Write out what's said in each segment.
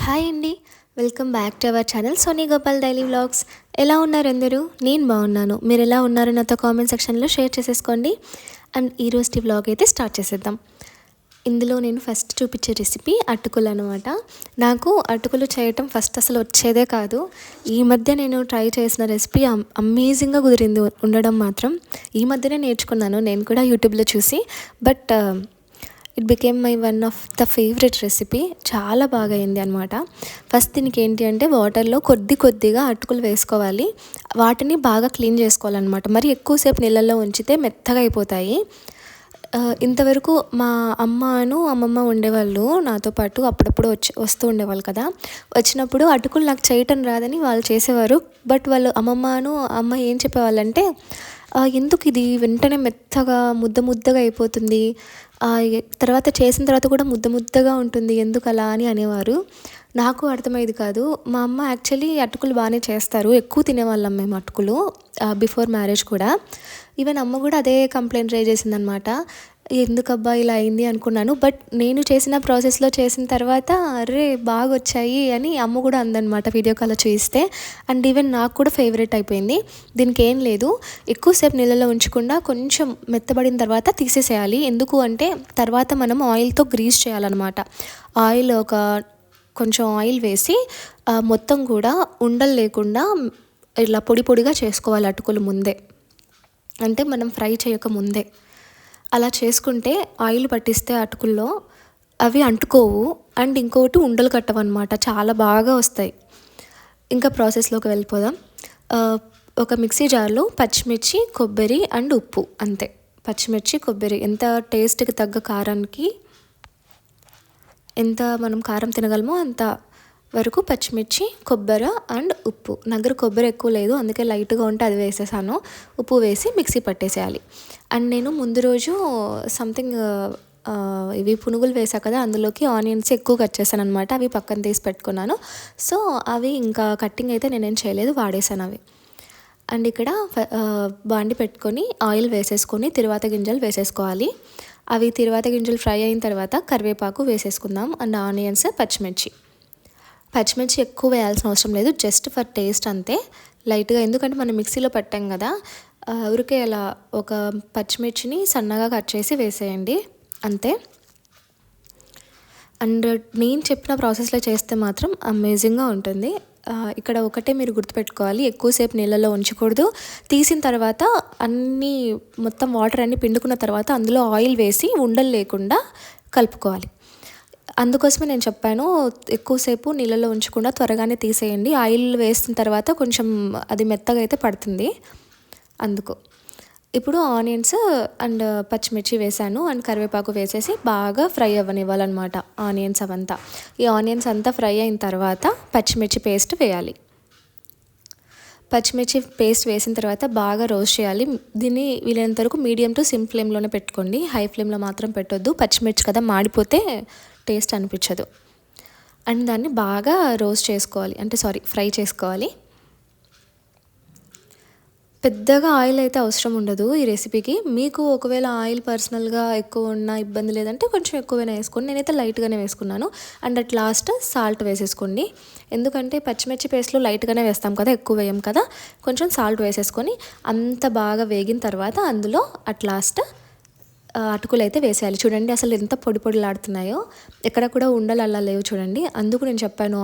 Hi అండి. Welcome back to our channel Soni Gopal daily vlogs. ఎలా ఉన్నారు అందరూ? నేను బాగున్నాను. మీరు ఎలా ఉన్నారు నాతో కామెంట్ సెక్షన్లో షేర్ చేసేసుకోండి. అండ్ ఈరోజు వ్లాగ్ అయితే స్టార్ట్ చేసేద్దాం. ఇందులో నేను ఫస్ట్ చూపించే రెసిపీ అటుకులు అనమాట. నాకు అటుకులు చేయటం ఫస్ట్ అసలు వచ్చేదే కాదు. ఈ మధ్య నేను ట్రై చేసిన రెసిపీ అమేజింగ్గా కుదిరింది ఉండడం మాత్రం. ఈ మధ్యనే నేర్చుకున్నాను నేను కూడా యూట్యూబ్లో చూసి. But it became my one of the favourite recipe. చాలా బాగా అయింది అనమాట. ఫస్ట్ దీనికి ఏంటి అంటే వాటర్లో కొద్దిగా అటుకులు వేసుకోవాలి. వాటిని బాగా క్లీన్ చేసుకోవాలన్నమాట. మరి ఎక్కువసేపు నీళ్ళల్లో ఉంచితే మెత్తగా అయిపోతాయి. ఇంతవరకు మా అమ్మమ్మ ఉండేవాళ్ళు నాతో పాటు. అప్పుడప్పుడు వస్తూ ఉండేవాళ్ళు కదా. వచ్చినప్పుడు అటుకులు నాకు చేయటం రాదని వాళ్ళు చేసేవారు. బట్ వాళ్ళు అమ్మ ఏం చెప్పేవాళ్ళంటే, ఎందుకు ఇది వెంటనే మెత్తగా ముద్దగా అయిపోతుంది, తర్వాత చేసిన తర్వాత కూడా ముద్దగా ఉంటుంది, ఎందుకు అలా అని అనేవారు. నాకు అర్థమయ్యేది కాదు. మా అమ్మ యాక్చువల్లీ అటుకులు బాగానే చేస్తారు. ఎక్కువ తినేవాళ్ళం మేము అటుకులు బిఫోర్ మ్యారేజ్ కూడా. ఈవెన్ అమ్మ కూడా అదే కంప్లైంట్ రైజ్ చేసిందనమాట. ఎందుకబ్బా ఇలా అయింది అనుకున్నాను. బట్ నేను చేసిన ప్రాసెస్లో చేసిన తర్వాత అరే బాగా వచ్చాయి అని అమ్మ కూడా అందనమాట వీడియో కాల్లో చూస్తే. అండ్ ఈవెన్ నాకు కూడా ఫేవరెట్ అయిపోయింది. దీనికి ఏం లేదు, ఎక్కువసేపు నీళ్ళలో ఉంచకుండా కొంచెం మెత్తబడిన తర్వాత తీసేసేయాలి. ఎందుకు అంటే తర్వాత మనం ఆయిల్తో గ్రీస్ చేయాలన్నమాట. కొంచెం ఆయిల్ వేసి మొత్తం కూడా ఉండలు లేకుండా ఇలా పొడిగా చేసుకోవాలి అటుకులు ముందే, అంటే మనం ఫ్రై చేయక ముందే. అలా చేసుకుంటే ఆయిల్ పట్టిస్తే అటుకుల్లో అవి అంటుకోవు. అండ్ ఇంకొకటి ఉండలు కట్టవన్నమాట, చాలా బాగా వస్తాయి. ఇంకా ప్రాసెస్లోకి వెళ్ళిపోదాం. ఒక మిక్సీ జార్లో పచ్చిమిర్చి, కొబ్బరి అండ్ ఉప్పు, అంతే. పచ్చిమిర్చి, కొబ్బరి, ఎంత టేస్ట్కి తగ్గ కారానికి ఎంత మనం కారం తినగలమో అంత వరకు పచ్చిమిర్చి, కొబ్బరి అండ్ ఉప్పు. దగ్గర కొబ్బరి ఎక్కువ లేదు, అందుకే లైట్గా ఉంటే అది వేసేసాను. ఉప్పు వేసి మిక్సీ పట్టేసేయాలి. అండ్ నేను ముందు రోజు సంథింగ్ ఇవి పునుగులు వేసా కదా, అందులోకి ఆనియన్స్ ఎక్కువ కట్ చేశాను అనమాట. అవి పక్కన తీసి పెట్టుకున్నాను. సో అవి ఇంకా కట్టింగ్ అయితే నేనేం చేయలేదు, వాడేసాను అవి. అండ్ ఇక్కడ బాండి పెట్టుకొని ఆయిల్ వేసేసుకొని తిరువాత గింజలు వేసేసుకోవాలి. అవి తిరువాత గింజలు ఫ్రై అయిన తర్వాత కరివేపాకు వేసేసుకుందాం. అండ్ ఆనియన్స్, పచ్చిమిర్చి ఎక్కువ వేయాల్సిన అవసరం లేదు, జస్ట్ ఫర్ టేస్ట్ అంతే, లైట్గా. ఎందుకంటే మనం మిక్సీలో పట్టాం కదా, ఉరికే అలా ఒక పచ్చిమిర్చిని సన్నగా కట్ చేసి వేసేయండి, అంతే. అండ్ నేను చెప్పిన ప్రాసెస్లో చేస్తే మాత్రం అమేజింగ్గా ఉంటుంది. ఇక్కడ ఒకటే మీరు గుర్తుపెట్టుకోవాలి, ఎక్కువసేపు నీళ్ళలో ఉంచకూడదు. తీసిన తర్వాత మొత్తం వాటర్ అన్నీ పిండుకున్న తర్వాత అందులో ఆయిల్ వేసి ఉండలు లేకుండా కలుపుకోవాలి. అందుకోసమే నేను చెప్పాను, ఎక్కువసేపు నీళ్ళలో ఉంచకుండా త్వరగానే తీసేయండి. ఆయిల్ వేసిన తర్వాత కొంచెం అది మెత్తగా అయితే పడుతుంది, అందుకు. ఇప్పుడు ఆనియన్స్ అండ్ పచ్చిమిర్చి వేసాను అండ్ కరివేపాకు వేసేసి బాగా ఫ్రై అవ్వనివ్వాలన్నమాట ఆనియన్స్ అవంతా. ఈ ఆనియన్స్ అంతా ఫ్రై అయిన తర్వాత పచ్చిమిర్చి పేస్ట్ వేయాలి. పచ్చిమిర్చి పేస్ట్ వేసిన తర్వాత బాగా రోస్ట్ చేయాలి. దీన్ని వీలైనంత వరకు మీడియం టు సిమ్ ఫ్లేమ్లోనే పెట్టుకోండి, హై ఫ్లేమ్లో మాత్రం పెట్టొద్దు. పచ్చిమిర్చి కదా, మాడిపోతే టేస్ట్ అనిపించదు. అండ్ దాన్ని బాగా ఫ్రై చేసుకోవాలి. పెద్దగా ఆయిల్ అయితే అవసరం ఉండదు ఈ రెసిపీకి. మీకు ఒకవేళ ఆయిల్ పర్సనల్గా ఎక్కువ ఉన్న ఇబ్బంది లేదంటే కొంచెం ఎక్కువైనా వేసుకోండి. నేనైతే లైట్గానే వేసుకున్నాను. అండ్ అట్ లాస్ట్ సాల్ట్ వేసేసుకోండి. ఎందుకంటే పచ్చిమిర్చి పేస్ట్లో లైట్గానే వేస్తాం కదా, ఎక్కువ వేయం కదా. కొంచెం సాల్ట్ వేసేసుకొని అంత బాగా వేగిన తర్వాత అందులో అట్ లాస్ట్ అటుకులు అయితే వేసేయాలి. చూడండి అసలు ఎంత పొడిలాడుతున్నాయో, ఎక్కడ కూడా ఉండలు అలా లేవు చూడండి. అందుకు నేను చెప్పాను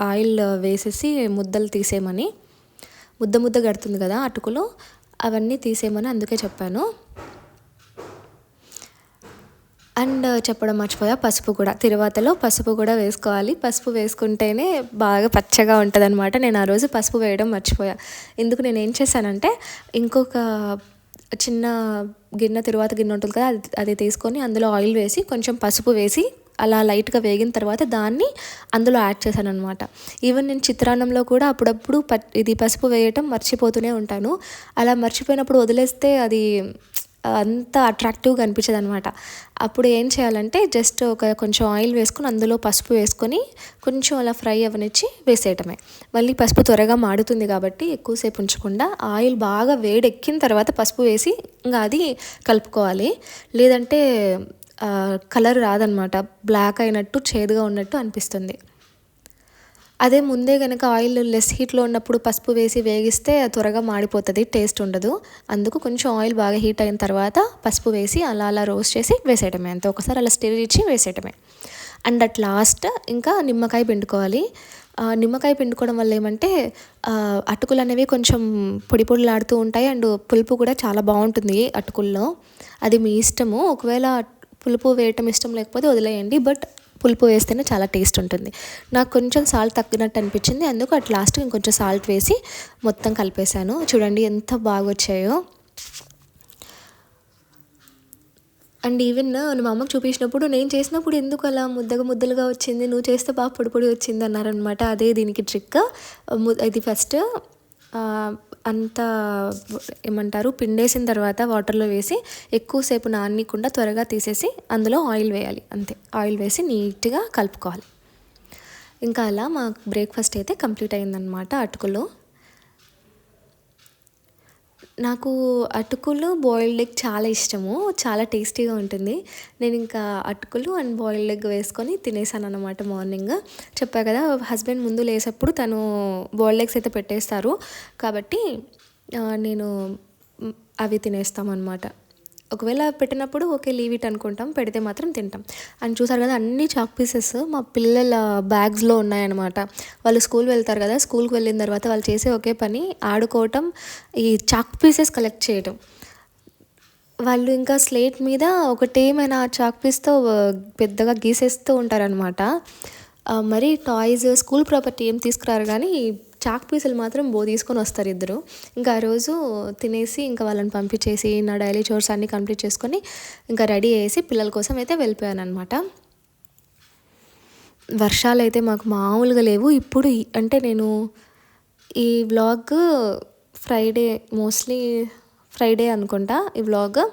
ఆయిల్ వేసేసి ముద్దలు తీసేయమని. ముద్ద కడుతుంది కదా అటుకులు, అవన్నీ తీసేయమని అందుకే చెప్పాను. అండ్ చెప్పడం మర్చిపోయా, తిరువాతలో పసుపు కూడా వేసుకోవాలి. పసుపు వేసుకుంటేనే బాగా పచ్చగా ఉంటుంది అనమాట. నేను ఆ రోజు పసుపు వేయడం మర్చిపోయా. ఎందుకు నేను ఏం చేశానంటే, ఇంకొక చిన్న తిరువాత గిన్నె ఉంటుంది కదా, అది తీసుకొని అందులో ఆయిల్ వేసి కొంచెం పసుపు వేసి అలా లైట్గా వేగిన తర్వాత దాన్ని అందులో యాడ్ చేశాను అనమాట. ఈవెన్ నేను చిత్రాన్నంలో కూడా అప్పుడప్పుడు ఇది పసుపు వేయటం మర్చిపోతూనే ఉంటాను. అలా మర్చిపోయినప్పుడు వదిలేస్తే అది అంత అట్రాక్టివ్గా అనిపించదు అనమాట. అప్పుడు ఏం చేయాలంటే జస్ట్ కొంచెం ఆయిల్ వేసుకొని అందులో పసుపు వేసుకొని కొంచెం అలా ఫ్రై అవ్వనిచ్చి వేసేయటమే. మళ్ళీ పసుపు త్వరగా మాడుతుంది కాబట్టి ఎక్కువసేపు ఉంచకుండా ఆయిల్ బాగా వేడెక్కిన తర్వాత పసుపు వేసి ఇంకా అది కలుపుకోవాలి. లేదంటే కలర్ రాదనమాట, బ్లాక్ అయినట్టు చేదుగా ఉన్నట్టు అనిపిస్తుంది. అదే ముందే గనక ఆయిల్ లెస్ హీట్‌లో ఉన్నప్పుడు పసుపు వేసి వేగిస్తే త్వరగా మాడిపోతది. టేస్ట్ ఉండదు. అందుకు కొంచెం ఆయిల్ బాగా హీట్ అయిన తర్వాత పసుపు వేసి అలా అలా రోస్ట్ చేసి వేసేయటమే అంతే. ఒకసారి అలా స్టిర్ ఇచ్చి వేసేయటమే. అండ్ అట్ లాస్ట్ ఇంకా నిమ్మకాయ పిండుకోవాలి. నిమ్మకాయ పిండుకోవడం వల్ల ఏమంటే అటుకులు అనేవి కొంచెం పొడి పొడిలాడుతూ ఉంటాయి. అండ్ పులుపు కూడా చాలా బాగుంటుంది అటుకుల్లో. అది మీ ఇష్టము. ఒకవేళ పులుపు వేయటం ఇష్టం లేకపోతే వదిలేయండి. బట్ పులుపు వేస్తేనే చాలా టేస్ట్ ఉంటుంది. నాకు కొంచెం సాల్ట్ తగ్గినట్టు అనిపించింది. అందుకు అట్ లాస్ట్‌కి ఇంకొంచెం సాల్ట్ వేసి మొత్తం కలిపేసాను. చూడండి ఎంత బాగా వచ్చాయో. అండ్ ఈవెన్ మా అమ్మకి చూపించినప్పుడు నేను చేసినప్పుడు ఎందుకు అలా ముద్దగా ముద్దలుగా వచ్చింది, నువ్వు చేస్తే బాగా పొడి పొడి వచ్చింది అన్నారనమాట. అదే దీనికి ట్రిక్. ఇది ఫస్ట్ అంతా ఏమంటారు పిండేసిన తర్వాత వాటర్లో వేసి ఎక్కువసేపు నాననీయకుండా త్వరగా తీసేసి అందులో ఆయిల్ వేయాలి అంతే. ఆయిల్ వేసి నీట్గా కలుపుకోవాలి. ఇంకా అలా మా బ్రేక్ఫాస్ట్ అయితే కంప్లీట్ అయిందనమాట అటుకులు. నాకు అటుకులు, బాయిల్డ్ ఎగ్ చాలా ఇష్టము. చాలా టేస్టీగా ఉంటుంది. నేను ఇంకా అటుకులు అండ్ బాయిల్డ్ ఎగ్ వేసుకొని తినేసాననమాట మార్నింగ్. చెప్పా కదా హస్బెండ్ ముందు లేసేప్పుడు తను బాయిల్డ్ ఎగ్స్ అయితే పెట్టేస్తారు. కాబట్టి నేను అవి తినేస్తామన్నమాట. ఒకవేళ పెట్టినప్పుడు ఓకే లీవ్ ఇట్ అనుకుంటాం. పెడితే మాత్రం తింటాం. అండ్ చూసారు కదా అన్ని చాక్ పీసెస్ మా పిల్లల బ్యాగ్స్లో ఉన్నాయన్నమాట. వాళ్ళు స్కూల్ వెళ్తారు కదా, స్కూల్కి వెళ్ళిన తర్వాత వాళ్ళు చేసే ఒకే పని ఆడుకోవటం, ఈ చాక్ పీసెస్ కలెక్ట్ చేయడం. వాళ్ళు ఇంకా స్లేట్ మీద ఒకటేమైనా చాక్ పీస్తో పెద్దగా గీసేస్తూ ఉంటారనమాట. మరి టాయ్స్ స్కూల్ ప్రాపర్టీ ఏం తీసుకురారు కానీ చాక్ పీసులు మాత్రం తీసుకొని వస్తారు ఇద్దరు. ఇంకా ఆ రోజు తినేసి ఇంకా వాళ్ళని పంపించేసి నా డైలీ చోర్స్ అన్నీ కంప్లీట్ చేసుకొని ఇంకా రెడీ అయ్యేసి పిల్లల కోసం అయితే వెళ్ళిపోయాను అనమాట. వర్షాలు అయితే మాకు మామూలుగా లేవు. ఇప్పుడు అంటే నేను ఈ వ్లాగ్ మోస్ట్లీ ఫ్రైడే అనుకుంటా ఈ వ్లాగ్.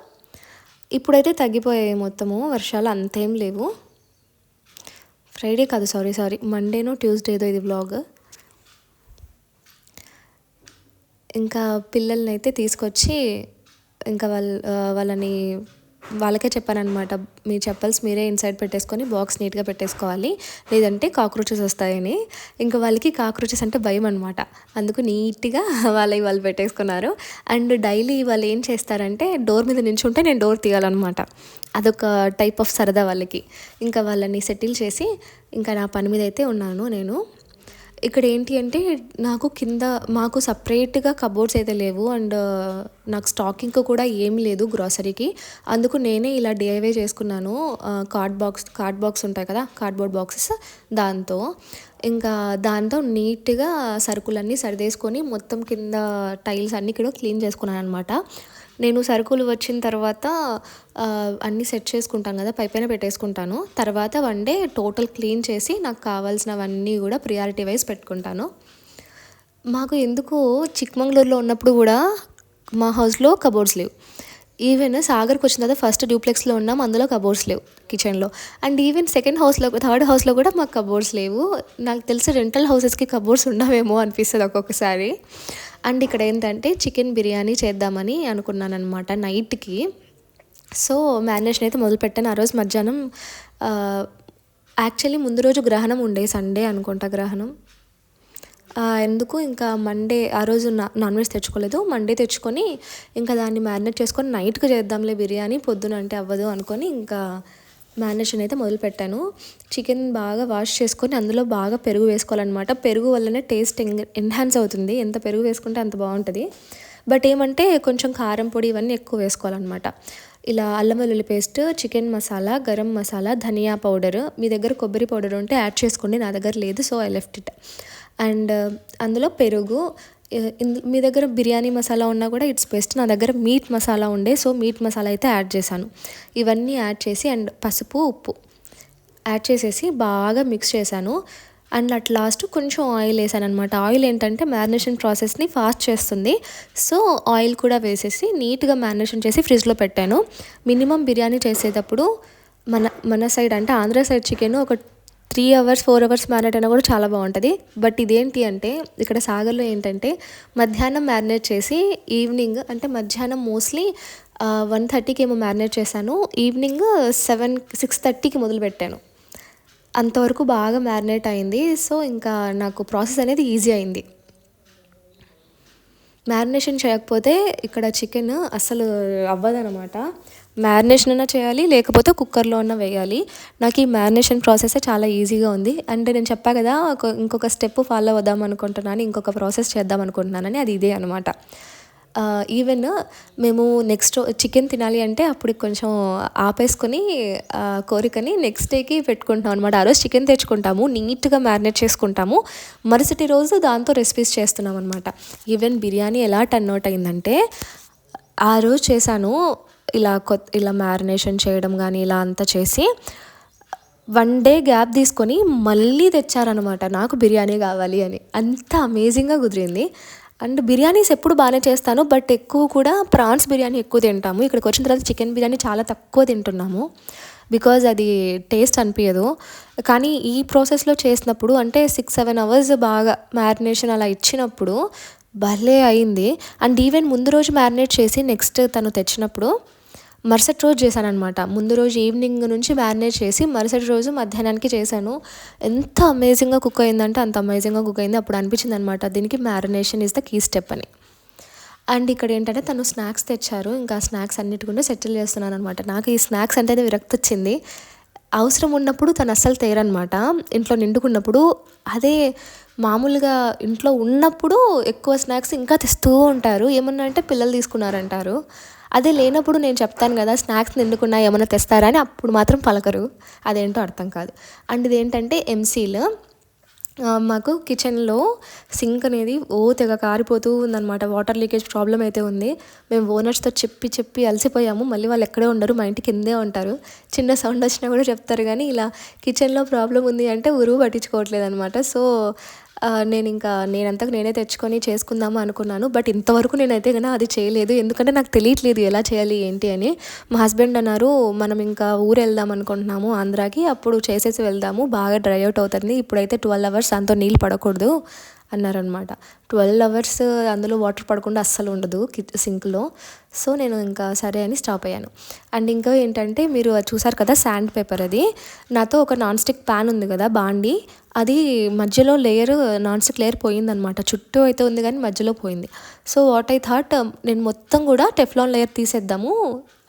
ఇప్పుడైతే తగ్గిపోయాయి మొత్తము వర్షాలు, అంతేం లేవు. ఫ్రైడే కాదు, సారీ మండేనో ట్యూస్డేదో ఇది వ్లాగ్. ఇంకా పిల్లల్ని అయితే తీసుకొచ్చి ఇంకా వాళ్ళకే చెప్పానమాట, మీ చెప్పల్స్ మీరే ఇన్సైడ్ పెట్టేసుకొని బాక్స్ నీట్గా పెట్టేసుకోవాలి, లేదంటే కాక్రోచెస్ వస్తాయని. ఇంకా వాళ్ళకి కాక్రోచెస్ అంటే భయం అనమాట. అందుకు నీట్గా వాళ్ళు పెట్టేసుకున్నారు. అండ్ డైలీ వాళ్ళు ఏం చేస్తారంటే డోర్ మీద నించుంటే నేను డోర్ తీయాలన్నమాట. అదొక టైప్ ఆఫ్ సరదా వాళ్ళకి. ఇంకా వాళ్ళని సెటిల్ చేసి ఇంకా నా పని మీద అయితే ఉన్నాను నేను. ఇక్కడ ఏంటి అంటే మాకు సపరేట్గా కబోర్డ్స్ అయితే లేవు. అండ్ నాకు స్టాకింగ్ కూడా ఏమీ లేదు గ్రాసరీకి. అందుకు నేనే ఇలా డిఐవై చేసుకున్నాను. కార్డ్ బాక్స్ ఉంటాయి కదా, కార్డ్బోర్డ్ బాక్సెస్, దాంతో నీట్గా సరుకులన్నీ సర్దేసుకొని మొత్తం కింద టైల్స్ అన్నీ కూడా క్లీన్ చేసుకున్నాను అనమాట. నేను సరుకులు వచ్చిన తర్వాత అన్నీ సెట్ చేసుకుంటాను కదా, పైన పెట్టేసుకుంటాను. తర్వాత వన్ డే టోటల్ క్లీన్ చేసి నాకు కావాల్సినవన్నీ కూడా ప్రియారిటీ వైజ్ పెట్టుకుంటాను. మాకు ఎందుకో చిక్మంగళూరులో ఉన్నప్పుడు కూడా మా హౌస్లో కబోర్డ్స్ లేవు. ఈవెన్ సాగర్కి వచ్చిన తర్వాత ఫస్ట్ డూప్లెక్స్లో ఉన్నాం, అందులో కబోర్డ్స్ లేవు కిచెన్లో. అండ్ ఈవెన్ థర్డ్ హౌస్లో కూడా మాకు కబోర్డ్స్ లేవు. నాకు తెలిసి రెంటల్ హౌసెస్కి కబోర్డ్స్ ఉండవేమో అనిపిస్తుంది ఒక్కొక్కసారి. అండ్ ఇక్కడ ఏంటంటే చికెన్ బిర్యానీ చేద్దామని అనుకున్నాను అనమాట నైట్కి. సో మ్యారినేషన్ అయితే మొదలుపెట్టాను. ఆ రోజు మధ్యాహ్నం యాక్చువల్లీ ముందు రోజు గ్రహణం ఉండే, సండే అనుకుంటా గ్రహణం. ఎందుకు ఇంకా మండే ఆ రోజు నాన్ వెజ్ తెచ్చుకోలేదు. మండే తెచ్చుకొని ఇంకా దాన్ని మ్యారినేట్ చేసుకొని నైట్కి చేద్దాంలే బిర్యానీ, పొద్దున అంటే అవ్వదు అనుకొని ఇంకా మ్యారినేషన్ అయితే మొదలుపెట్టాను. చికెన్ బాగా వాష్ చేసుకొని అందులో బాగా పెరుగు వేసుకోవాలన్నమాట. పెరుగు వల్లనే టేస్ట్ ఎన్హాన్స్ అవుతుంది. ఎంత పెరుగు వేసుకుంటే అంత బాగుంటుంది. బట్ ఏమంటే కొంచెం కారం పొడి ఇవన్నీ ఎక్కువ వేసుకోవాలన్నమాట. ఇలా అల్లం వెల్లుల్లి పేస్ట్, చికెన్ మసాలా, గరం మసాలా, ధనియా పౌడర్, మీ దగ్గర కొబ్బరి పౌడర్ ఉంటే యాడ్ చేసుకోండి. నా దగ్గర లేదు, so I left it. And అందులో పెరుగు, మీ దగ్గర బిర్యానీ మసాలా ఉన్నా కూడా ఇట్స్ బెస్ట్. నా దగ్గర మీట్ మసాలా ఉండే, సో మీట్ మసాలా అయితే యాడ్ చేశాను. ఇవన్నీ యాడ్ చేసి అండ్ పసుపు, ఉప్పు యాడ్ చేసేసి బాగా మిక్స్ చేశాను. అండ్ అట్ లాస్ట్ కొంచెం ఆయిల్ వేసాను అనమాట. ఆయిల్ ఏంటంటే మ్యారినేషన్ ప్రాసెస్ని ఫాస్ట్ చేస్తుంది. సో ఆయిల్ కూడా వేసేసి నీట్గా మ్యారినేషన్ చేసి ఫ్రిడ్జ్లో పెట్టాను. మినిమం బిర్యానీ చేసేటప్పుడు మన సైడ్ అంటే ఆంధ్ర సైడ్ చికెన్ ఒక 3 hours 4 hours మ్యారినేట్ అయినా కూడా చాలా బాగుంటుంది. బట్ ఇదేంటి అంటే ఇక్కడ సాగర్లో ఏంటంటే మధ్యాహ్నం మ్యారినేట్ చేసి ఈవినింగ్ అంటే మధ్యాహ్నం మోస్ట్లీ 1:30కి ఏమో మ్యారినేట్ చేశాను. ఈవినింగ్ 6:30కి మొదలు పెట్టాను. అంతవరకు బాగా మ్యారినేట్ అయింది. సో ఇంకా నాకు ప్రాసెస్ అనేది ఈజీ అయింది. మ్యారినేషన్ చేయకపోతే ఇక్కడ చికెన్ అస్సలు అవ్వదనమాట. మ్యారినేషన్ అన్నా చేయాలి, లేకపోతే కుక్కర్లో అన్నా వేయాలి. నాకు ఈ మ్యారినేషన్ ప్రాసెస్ చాలా ఈజీగా ఉంది. అంటే నేను చెప్పా కదా, ఇంకొక స్టెప్ ఫాలో అవుదాం అనుకుంటున్నాను, ఇంకొక ప్రాసెస్ చేద్దాం అనుకుంటున్నానని, అది ఇదే అనమాట. ఈవెన్ మేము నెక్స్ట్ చికెన్ తినాలి అంటే అప్పుడు కొంచెం ఆపేసుకొని కోరికని నెక్స్ట్ డేకి పెట్టుకుంటాం అనమాట. ఆ రోజు చికెన్ తెచ్చుకుంటాము, నీట్గా మ్యారినేట్ చేసుకుంటాము, మరుసటి రోజు దాంతో రెసిపీస్ చేస్తున్నాం అనమాట. ఈవెన్ బిర్యానీ ఎలా టర్న్ అవుట్ అయిందంటే, ఆ రోజు చేశాను ఇలా మ్యారినేషన్ చేయడం కానీ ఇలా అంతా చేసి 1 డే గ్యాప్ తీసుకొని మళ్ళీ తెచ్చారనమాట నాకు బిర్యానీ కావాలి అని. అంత అమేజింగ్గా కుదిరింది. అండ్ బిర్యానీస్ ఎప్పుడు బాగానే చేస్తాను, బట్ ఎక్కువ కూడా ప్రాన్స్ బిర్యానీ ఎక్కువ తింటాము. ఇక్కడికి వచ్చిన తర్వాత చికెన్ బిర్యానీ చాలా తక్కువ తింటున్నాము, బికాజ్ అది టేస్ట్ అనిపించదు. కానీ ఈ ప్రాసెస్లో చేసినప్పుడు అంటే 6-7 అవర్స్ బాగా మ్యారినేషన్ అలా ఇచ్చినప్పుడు భలే అయింది. అండ్ ఈవెన్ ముందు రోజు మ్యారినేట్ చేసి నెక్స్ట్ తను తెచ్చినప్పుడు మరుసటి రోజు చేశానమాట. ముందు రోజు ఈవినింగ్ నుంచి మ్యారినేట్ చేసి మరుసటి రోజు మధ్యాహ్నానికి చేశాను. ఎంత అమేజింగ్గా కుక్ అయిందంటే అంత అమేజింగ్గా కుక్ అయింది. అప్పుడు అనిపించింది అనమాట, దీనికి marination is the key step అని. అండ్ ఇక్కడ ఏంటంటే తను స్నాక్స్ తెచ్చారు, ఇంకా స్నాక్స్ అన్నిటికుండా సెటిల్ చేస్తున్నాను అనమాట. నాకు ఈ స్నాక్స్ అంటే విరక్తి వచ్చింది. అవసరం ఉన్నప్పుడు తను అస్సలు తేరనమాట, ఇంట్లో నిండుకున్నప్పుడు. అదే మామూలుగా ఇంట్లో ఉన్నప్పుడు ఎక్కువ స్నాక్స్ ఇంకా తెస్తూ ఉంటారు. ఏమన్నా అంటే పిల్లలు తీసుకున్నారంటారు. అదే లేనప్పుడు నేను చెప్తాను కదా, స్నాక్స్ నిండుకున్నా ఏమైనా తెస్తారా అని, అప్పుడు మాత్రం పలకరు. అదేంటో అర్థం కాదు. అండ్ ఇదేంటంటే ఎంసీల్. మాకు కిచెన్లో సింక్ అనేది తెగ కారిపోతూ ఉందన్నమాట. వాటర్ లీకేజ్ ప్రాబ్లం అయితే ఉంది. మేము ఓనర్స్తో చెప్పి అలసిపోయాము. మళ్ళీ వాళ్ళు ఎక్కడే ఉండరు, మా ఇంటి కిందే ఉంటారు. చిన్న సౌండ్ వచ్చినా కూడా చెప్తారు, కానీ ఇలా కిచెన్లో ప్రాబ్లం ఉంది అంటే ఉరువు పట్టించుకోవట్లేదు అనమాట. సో నేనంతకు నేనే తెచ్చుకొని చేసుకుందాము అనుకున్నాను. బట్ ఇంతవరకు నేనైతే కన్నా అది చేయలేదు, ఎందుకంటే నాకు తెలియట్లేదు ఎలా చేయాలి ఏంటి అని. మా హస్బెండ్ అన్నారు, మనం ఇంకా ఊరు వెళ్దాం అనుకుంటున్నాము ఆంధ్రాకి, అప్పుడు చేసేసి వెళ్దాము, బాగా డ్రై అవుట్ అవుతుంది, ఇప్పుడైతే 12 అవర్స్ దాంతో నీళ్ళు పడకూడదు అన్నారనమాట. 12 అవర్స్ అందులో వాటర్ పడకుండా అస్సలు ఉండదు సింక్లో. సో నేను ఇంకా సరే అని స్టాప్ అయ్యాను. అండ్ ఇంకా ఏంటంటే, మీరు చూసారు కదా శాండ్ పేపర్, అది నాతో ఒక నాన్ స్టిక్ ప్యాన్ ఉంది కదా బాండి, అది మధ్యలో నాన్ స్టిక్ లేయర్ పోయిందనమాట. చుట్టూ అయితే ఉంది కానీ మధ్యలో పోయింది. సో వాట్ ఐ థాట్, నేను మొత్తం కూడా టెఫ్లాన్ లేయర్ తీసేద్దాము,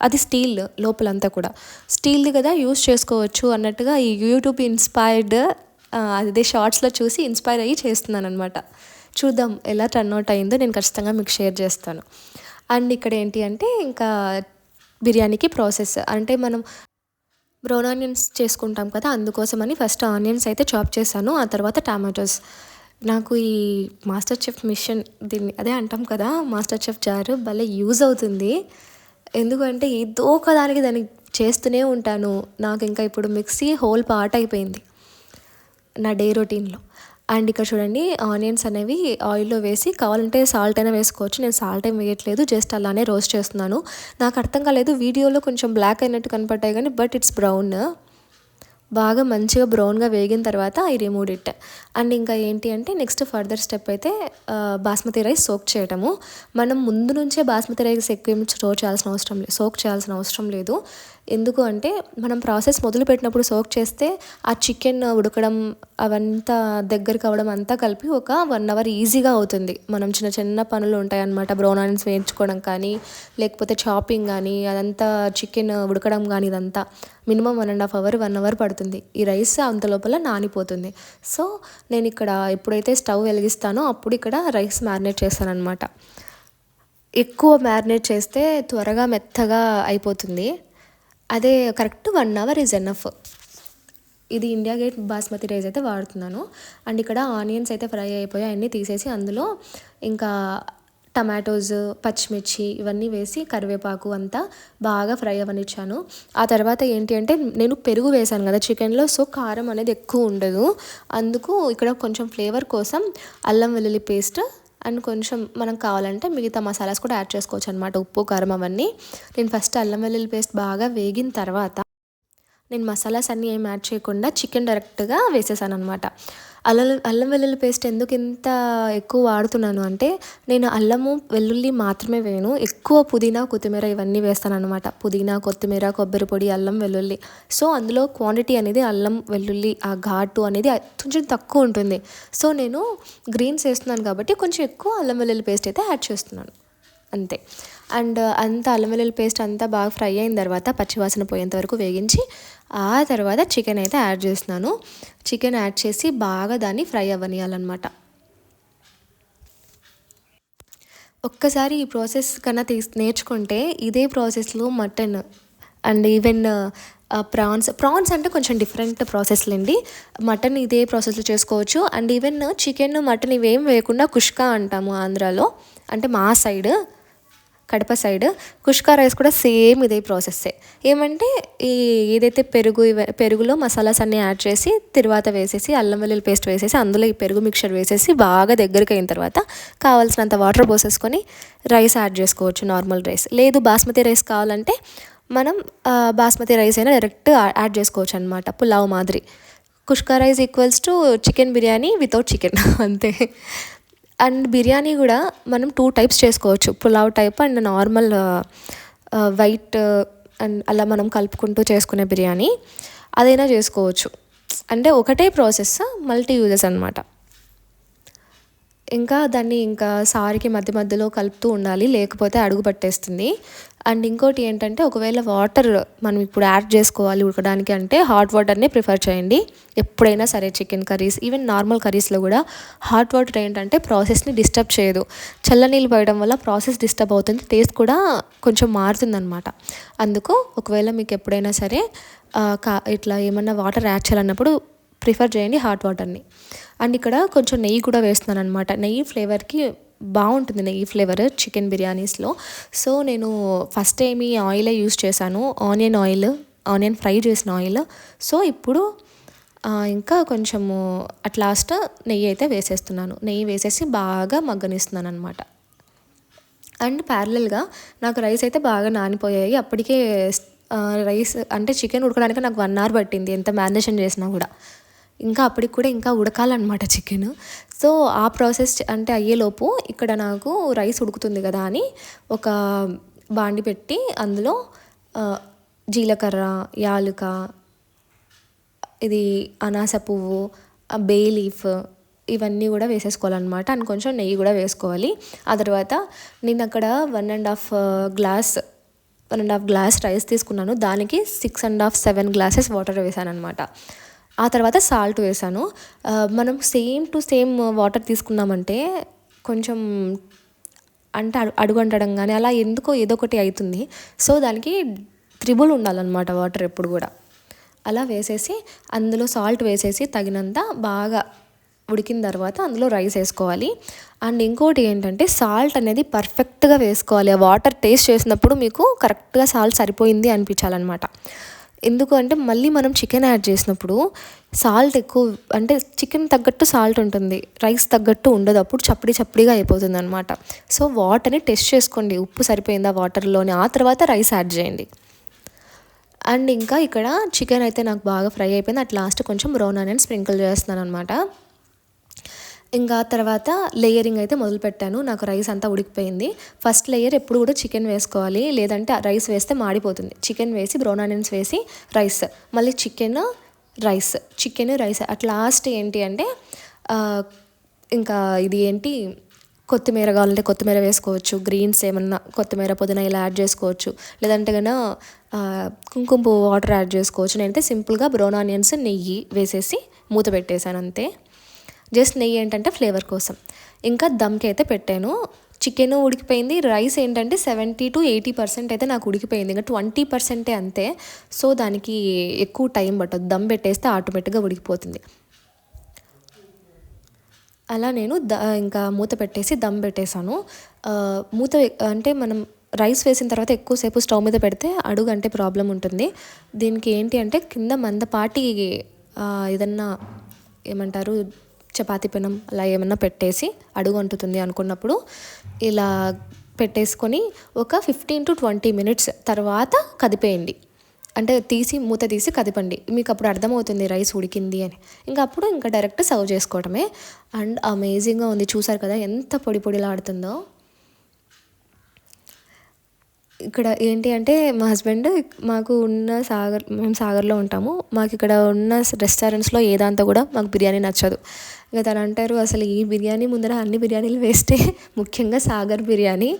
అది స్టీల్ లోపలంతా కూడా స్టీల్ది కదా యూస్ చేసుకోవచ్చు అన్నట్టుగా ఈ యూట్యూబ్ ఇన్స్పైర్డ్ అదే షార్ట్స్లో చూసి ఇన్స్పైర్ అయ్యి చేస్తున్నాను అనమాట. చూద్దాం ఎలా టర్న్ అవుట్ అయిందో, నేను ఖచ్చితంగా మీకు షేర్ చేస్తాను. అండ్ ఇక్కడ ఏంటి అంటే, ఇంకా బిర్యానీకి ప్రాసెస్ అంటే మనం బ్రౌన్ ఆనియన్స్ చేసుకుంటాం కదా, అందుకోసమని ఫస్ట్ ఆనియన్స్ అయితే చాప్ చేశాను, ఆ తర్వాత టమాటోస్. నాకు ఈ మాస్టర్ చెఫ్ మిషన్, దీన్ని అదే అంటాం కదా మాస్టర్ చెఫ్ జారు, భలే యూజ్ అవుతుంది. ఎందుకంటే ఏదో ఒకదానికి దాన్ని చేస్తూనే ఉంటాను. నాకు ఇంకా ఇప్పుడు మిక్సీ హోల్ పార్ట్ అయిపోయింది నా డే రొటీన్లో. అండ్ ఇక్కడ చూడండి, ఆనియన్స్ అనేవి ఆయిల్లో వేసి, కావాలంటే సాల్ట్ అయినా వేసుకోవచ్చు, నేను సాల్ట్ ఏం వేయట్లేదు, జస్ట్ అలానే రోస్ట్ చేస్తున్నాను. నాకు అర్థం కాలేదు, వీడియోలో కొంచెం బ్లాక్ అయినట్టు కనపడ్డాయి కానీ బట్ ఇట్స్ బ్రౌన్. బాగా మంచిగా బ్రౌన్గా వేగిన తర్వాత ఐ రిమూవ్ ఇట్. అండ్ ఇంకా ఏంటి అంటే, నెక్స్ట్ ఫర్దర్ స్టెప్ అయితే బాస్మతి రైస్ సోక్ చేయటము. మనం ముందు నుంచే బాస్మతి రైస్ ఎక్కువ సోక్ చేయాల్సిన అవసరం లేదు. ఎందుకు అంటే, మనం ప్రాసెస్ మొదలు పెట్టినప్పుడు సోక్ చేస్తే ఆ చికెన్ ఉడకడం అవంతా దగ్గరికి అవ్వడం అంతా కలిపి ఒక 1 అవర్ ఈజీగా అవుతుంది. మనం చిన్న చిన్న పనులు ఉంటాయన్నమాట, బ్రౌన్ ఆనియన్స్ వేయించుకోవడం కానీ, లేకపోతే చాపింగ్ కానీ, అదంతా చికెన్ ఉడకడం కానీ, ఇదంతా మినిమం 1.5 అవర్ 1 అవర్ పడుతుంది. ఈ రైస్ అంత లోపల నానిపోతుంది. సో నేను ఇక్కడ ఎప్పుడైతే స్టవ్ వెలిగిస్తానో అప్పుడు ఇక్కడ రైస్ మ్యారినేట్ చేస్తాను అనమాట. ఎక్కువ మ్యారినేట్ చేస్తే త్వరగా మెత్తగా అయిపోతుంది. అదే కరెక్ట్ 1 అవర్ ఈజ్ ఎనఫ్. ఇది ఇండియా గేట్ బాస్మతి రైస్ అయితే వాడుతున్నాను. అండ్ ఇక్కడ ఆనియన్స్ అయితే ఫ్రై అయిపోయాయి, అన్నీ తీసేసి అందులో ఇంకా టమాటోస్, పచ్చిమిర్చి ఇవన్నీ వేసి కరివేపాకు అంతా బాగా ఫ్రై అవ్వనిచ్చాను. ఆ తర్వాత ఏంటి అంటే, నేను పెరుగు వేసాను కదా చికెన్లో, సో కారం అనేది ఎక్కువ ఉండదు. అందుకు ఇక్కడ కొంచెం ఫ్లేవర్ కోసం అల్లం వెల్లుల్లి పేస్ట్ అండ్ కొంచెం మనం కావాలంటే మిగతా మసాలాస్ కూడా యాడ్ చేసుకోవచ్చు అనమాట, ఉప్పు కారం అవన్నీ. నేను ఫస్ట్ అల్లం వెల్లుల్లి పేస్ట్ బాగా వేగిన తర్వాత నేను మసాలాస్ అన్నీ ఏం యాడ్ చేయకుండా చికెన్ డైరెక్ట్గా వేసేసాను అనమాట. అల్లం వెల్లుల్లి పేస్ట్ ఎందుకు ఇంత ఎక్కువ వాడుతున్నాను అంటే, నేను అల్లము వెల్లుల్లి మాత్రమే వేయను, ఎక్కువ పుదీనా కొత్తిమీర ఇవన్నీ వేస్తాను అనమాట. పుదీనా కొత్తిమీర కొబ్బరి పొడి అల్లం వెల్లుల్లి. సో అందులో క్వాంటిటీ అనేది అల్లం వెల్లుల్లి ఆ ఘాటు అనేది కొంచెం తక్కువ ఉంటుంది. సో నేను గ్రీన్స్ వేస్తున్నాను కాబట్టి కొంచెం ఎక్కువ అల్లం వెల్లుల్లి పేస్ట్ అయితే యాడ్ చేస్తున్నాను అంతే. అండ్ అంత అల్లం వెల్లుల్లి పేస్ట్ అంతా బాగా ఫ్రై అయిన తర్వాత పచ్చివాసన పోయేంత వరకు వేగించి ఆ తర్వాత చికెన్ అయితే యాడ్ చేస్తున్నాను. చికెన్ యాడ్ చేసి బాగా దాన్ని ఫ్రై అవ్వనియాలన్నమాట. ఒక్కసారి ఈ ప్రాసెస్ కన్నా నేర్చుకుంటే ఇదే ప్రాసెస్లో మటన్ అండ్ ఈవెన్ ప్రాన్స్ అంటే కొంచెం డిఫరెంట్ ప్రాసెస్లేండి. మటన్ ఇదే ప్రాసెస్లో చేసుకోవచ్చు. అండ్ ఈవెన్ చికెన్ మటన్ ఇవేం వేయకుండా కుష్కా అంటాము ఆంధ్రాలో, అంటే మా సైడ్ కడప సైడ్ కుష్కా రైస్ కూడా సేమ్ ఇదే ప్రాసెస్సే. ఏమంటే ఏదైతే పెరుగులో మసాలాస్ అన్నీ యాడ్ చేసి తిరువాత వేసేసి అల్లం వెల్లుల్లి పేస్ట్ వేసేసి అందులో ఈ పెరుగు మిక్చర్ వేసేసి బాగా దగ్గరికి అయిన తర్వాత కావాల్సినంత వాటర్ పోసేసుకొని రైస్ యాడ్ చేసుకోవచ్చు, నార్మల్ రైస్. లేదు బాస్మతి రైస్ కావాలంటే మనం బాస్మతి రైస్ అయినా డైరెక్ట్ యాడ్ చేసుకోవచ్చు అనమాట, పులావ్ మాదిరి. Kushka rice equals to chicken biryani without chicken అంతే. అండ్ బిర్యానీ కూడా మనం 2 టైప్స్ చేసుకోవచ్చు, pulao type and normal white and అలా మనం కలుపుకుంటూ చేసుకునే బిర్యానీ అదైనా చేసుకోవచ్చు. అంటే ఒకటే ప్రాసెస్ మల్టీ యూజెస్ అనమాట. ఇంకా దాన్ని సారికి మధ్య మధ్యలో కలుపుతూ ఉండాలి, లేకపోతే అడుగు పట్టేస్తుంది. అండ్ ఇంకోటి ఏంటంటే ఒకవేళ వాటర్ మనం ఇప్పుడు యాడ్ చేసుకోవాలి ఉడకడానికి అంటే హాట్ వాటర్ని ప్రిఫర్ చేయండి ఎప్పుడైనా సరే. చికెన్ కర్రీస్ ఈవెన్ నార్మల్ కర్రీస్లో కూడా హాట్ వాటర్ ఏంటంటే ప్రాసెస్ని డిస్టర్బ్ చేయదు. చల్లనీళ్ళు పోయడం వల్ల ప్రాసెస్ డిస్టర్బ్ అవుతుంది, టేస్ట్ కూడా కొంచెం మారుతుందన్నమాట. అందుకు ఒకవేళ మీకు ఎప్పుడైనా సరే ఇట్లా ఏమన్నా వాటర్ యాడ్ చేయాలన్నప్పుడు ప్రిఫర్ చేయండి హాట్ వాటర్ని. అండ్ ఇక్కడ కొంచెం నెయ్యి కూడా వేస్తున్నాను అనమాట. నెయ్యి ఫ్లేవర్కి బాగుంటుంది, నెయ్యి ఫ్లేవర్ చికెన్ బిర్యానీస్లో. సో నేను ఫస్ట్ టైం ఈ ఆయిలే యూస్ చేశాను, ఆనియన్ ఫ్రై చేసిన ఆయిల్. సో ఇప్పుడు ఇంకా కొంచెము అట్ లాస్ట్ నెయ్యి అయితే వేసేస్తున్నాను. నెయ్యి వేసేసి బాగా మగ్గనిస్తున్నాను అనమాట. అండ్ ప్యారలల్గా నాకు రైస్ అయితే బాగా నానిపోయాయి. అప్పటికే రైస్ అంటే చికెన్ ఉడకడానికి నాకు 1 hour పట్టింది, ఎంత మ్యారినేషన్ చేసినా కూడా. ఇంకా అప్పటికి కూడా ఇంకా ఉడకాలన్నమాట చికెన్. సో ఆ ప్రాసెస్ అంటే అయ్యేలోపు ఇక్కడ నాకు రైస్ ఉడుకుతుంది కదా అని ఒక బాండి పెట్టి అందులో జీలకర్ర, యాలుక, ఇది అనాస పువ్వు, బే లీఫ్ ఇవన్నీ కూడా వేసేసుకోవాలన్నమాట. అండ్ కొంచెం నెయ్యి కూడా వేసుకోవాలి. ఆ తర్వాత నేను అక్కడ 1.5 గ్లాస్ రైస్ తీసుకున్నాను, దానికి 6.5 7 glasses వాటర్ వేసాను అనమాట. ఆ తర్వాత సాల్ట్ వేసాను. మనం సేమ్ టు సేమ్ వాటర్ తీసుకున్నామంటే కొంచెం అంటే అడుగంటడం కానీ అలా ఎందుకో ఏదో ఒకటి అవుతుంది. సో దానికి త్రిబుల్ ఉండాలన్నమాట వాటర్ ఎప్పుడు కూడా. అలా వేసేసి అందులో సాల్ట్ వేసేసి తగినంత బాగా ఉడికిన తర్వాత అందులో రైస్ వేసుకోవాలి. అండ్ ఇంకోటి ఏంటంటే సాల్ట్ అనేది పర్ఫెక్ట్గా వేసుకోవాలి. ఆ వాటర్ టేస్ట్ చేసినప్పుడు మీకు కరెక్ట్గా సాల్ట్ సరిపోయింది అనిపించాలన్నమాట. ఎందుకు అంటే మళ్ళీ మనం చికెన్ యాడ్ చేసినప్పుడు సాల్ట్ ఎక్కువ అంటే చికెన్ తగ్గట్టు సాల్ట్ ఉంటుంది, రైస్ తగ్గట్టు ఉండదు, అప్పుడు చప్పడిగా అయిపోతుంది అనమాట. సో వాటర్ని టెస్ట్ చేసుకోండి, ఉప్పు సరిపోయిందా వాటర్లోని, ఆ తర్వాత రైస్ యాడ్ చేయండి. అండ్ ఇంకా ఇక్కడ చికెన్ అయితే నాకు బాగా ఫ్రై అయిపోయింది. అట్ లాస్ట్ కొంచెం బ్రౌన్ ఆనియన్ స్ప్రింకిల్ చేస్తున్నాను అనమాట. ఇంకా తర్వాత లేయరింగ్ అయితే మొదలుపెట్టాను. నాకు రైస్ అంతా ఉడికిపోయింది. ఫస్ట్ లేయర్ ఎప్పుడు కూడా చికెన్ వేసుకోవాలి, లేదంటే రైస్ వేస్తే మాడిపోతుంది. చికెన్ వేసి బ్రౌన్ ఆనియన్స్ వేసి రైస్, మళ్ళీ చికెన్ రైస్ అట్ లాస్ట్ ఏంటి అంటే ఇంకా ఇది ఏంటి కొత్తిమీర కావాలంటే కొత్తిమీర వేసుకోవచ్చు, గ్రీన్స్ ఏమన్నా కొత్తిమీర పుదీనా ఇలా యాడ్ చేసుకోవచ్చు, లేదంటే కన్నా కుంకుమ పువ్వు వాటర్ యాడ్ చేసుకోవచ్చు. నేనైతే సింపుల్గా బ్రౌన్ ఆనియన్స్ నెయ్యి వేసేసి మూత పెట్టేశాను అంతే. జస్ట్ నెయ్యి ఏంటంటే ఫ్లేవర్ కోసం. ఇంకా దమ్కి అయితే పెట్టాను. చికెన్ ఉడికిపోయింది, రైస్ ఏంటంటే 70 to 80% అయితే నాకు ఉడికిపోయింది, ఇంకా 20% అంతే. సో దానికి ఎక్కువ టైం పట్టదు, దమ్ పెట్టేస్తే ఆటోమేటిక్గా ఉడికిపోతుంది. అలా నేను ఇంకా మూత పెట్టేసి దమ్ పెట్టేశాను. మూత అంటే మనం రైస్ వేసిన తర్వాత ఎక్కువసేపు స్టవ్ మీద పెడితే అడుగు అంటే ప్రాబ్లం ఉంటుంది. దీనికి ఏంటి అంటే కింద మందపాటి ఏదన్నా ఏమంటారు చపాతీ పెనం అలా ఏమన్నా పెట్టేసి అడుగు అంటుతుంది అనుకున్నప్పుడు ఇలా పెట్టేసుకొని ఒక 15 to 20 minutes తర్వాత కదిపేయండి. అంటే మూత తీసి కదిపండి, మీకు అప్పుడు అర్థమవుతుంది రైస్ ఉడికింది అని. ఇంకా అప్పుడు ఇంకా డైరెక్ట్ సర్వ్ చేసుకోవడమే. అండ్ అమేజింగ్గా ఉంది, చూసారు కదా ఎంత పొడి పొడిలాడుతుందో. ఇక్కడ ఏంటి అంటే మా హస్బెండ్, మేము సాగర్లో ఉంటాము, మాకు ఇక్కడ ఉన్న రెస్టారెంట్స్లో ఏ దాంతో కూడా మాకు బిర్యానీ నచ్చదు. ఇక తను అంటారు అసలు ఈ బిర్యానీ ముందర అన్ని బిర్యానీలు వేస్టే, ముఖ్యంగా సాగర్ బిర్యానీ.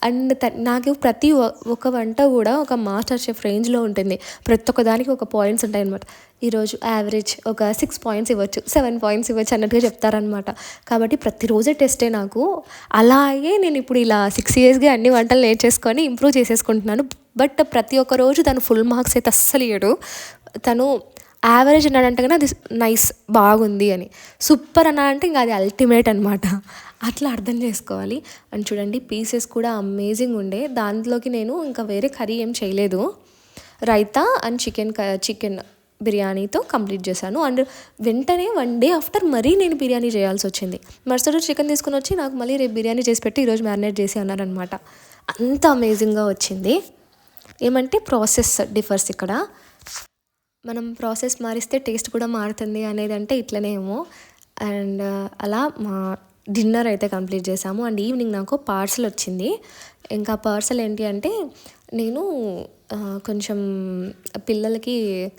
అండ్ నాకు ప్రతి ఒక్క వంట కూడా ఒక మాస్టర్ షెఫ్ రేంజ్లో ఉంటుంది. ప్రతి ఒక్క దానికి ఒక పాయింట్స్ ఉంటాయి అనమాట. ఈరోజు యావరేజ్ ఒక 6 పాయింట్స్ ఇవ్వచ్చు, 7 పాయింట్స్ ఇవ్వచ్చు అన్నట్టుగా చెప్తారనమాట. కాబట్టి ప్రతిరోజే టెస్టే నాకు. అలాగే నేను ఇప్పుడు ఇలా 6 ఇయర్స్గా అన్ని వంటలు నేర్చేసుకొని ఇంప్రూవ్ చేసేసుకుంటున్నాను. బట్ ప్రతి ఒక్క రోజు తను ఫుల్ మార్క్స్ అయితే అస్సలు ఇవ్వడు. తను యావరేజ్ అన్నాడంటే కానీ అది నైస్, బాగుంది అని. సూపర్ అన్నా అంటే ఇంకా అది అల్టిమేట్ అనమాట. అట్లా అర్థం చేసుకోవాలి. అండ్ చూడండి పీసెస్ కూడా అమేజింగ్ ఉండే. దాంట్లోకి నేను ఇంకా వేరే కర్రీ ఏం చేయలేదు, రైతా అండ్ చికెన్ బిర్యానీతో కంప్లీట్ చేశాను. అండ్ వెంటనే 1 డే ఆఫ్టర్ మరీ నేను బిర్యానీ చేయాల్సి వచ్చింది. మరుసటి రోజు చికెన్ తీసుకుని వచ్చి నాకు మళ్ళీ రేపు బిర్యానీ చేసి పెట్టి ఈరోజు మ్యారినేట్ చేసి అన్నారనమాట. అంత అమేజింగ్గా వచ్చింది. ఏమంటే ప్రాసెస్ డిఫర్స్ ఇక్కడ. మనం ప్రాసెస్ మారిస్తే టేస్ట్ కూడా మారుతుంది అనేది అంటే ఇట్లనే ఏమో. అండ్ అలా మా డిన్నర్ అయితే కంప్లీట్ చేసాము. అండ్ ఈవినింగ్ నాకు పార్సల్ వచ్చింది. ఇంకా పార్సల్ ఏంటి అంటే నేను కొంచెం పిల్లలకి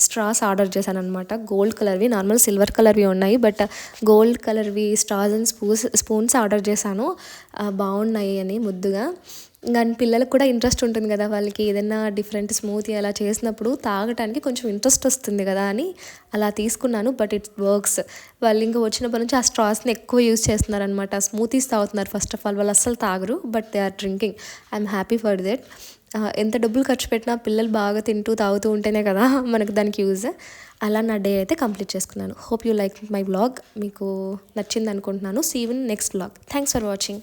స్ట్రాస్ ఆర్డర్ చేశాను అనమాట. గోల్డ్ కలర్వి, నార్మల్ సిల్వర్ కలర్వి ఉన్నాయి, బట్ గోల్డ్ కలర్వి స్ట్రాస్ అండ్ స్పూన్స్ ఆర్డర్ చేశాను. బాగున్నాయి అని ముద్దుగా. ఇంకా పిల్లలకు కూడా ఇంట్రెస్ట్ ఉంటుంది కదా, వాళ్ళకి ఏదైనా డిఫరెంట్ స్మూతీ అలా చేసినప్పుడు తాగడానికి కొంచెం ఇంట్రెస్ట్ వస్తుంది కదా అని అలా తీసుకున్నాను. But it works. వాళ్ళు ఇంకా వచ్చినప్పటి నుంచి ఆ స్ట్రాస్ని ఎక్కువ యూజ్ చేస్తున్నారనమాట. స్మూతీస్ తాగుతున్నారు ఫస్ట్ ఆఫ్ ఆల్, వాళ్ళు అస్సలు తాగరు, but they are drinking. I'm happy for that. ఎంత డబ్బులు ఖర్చు పెట్టినా పిల్లలు బాగా తింటూ తాగుతూ ఉంటేనే కదా మనకు దానికి యూజ్. అలా నా డే అయితే కంప్లీట్ చేసుకున్నాను. Hope you like my vlog. మీకు నచ్చింది అనుకుంటున్నాను. See you in next vlog. Thanks for watching.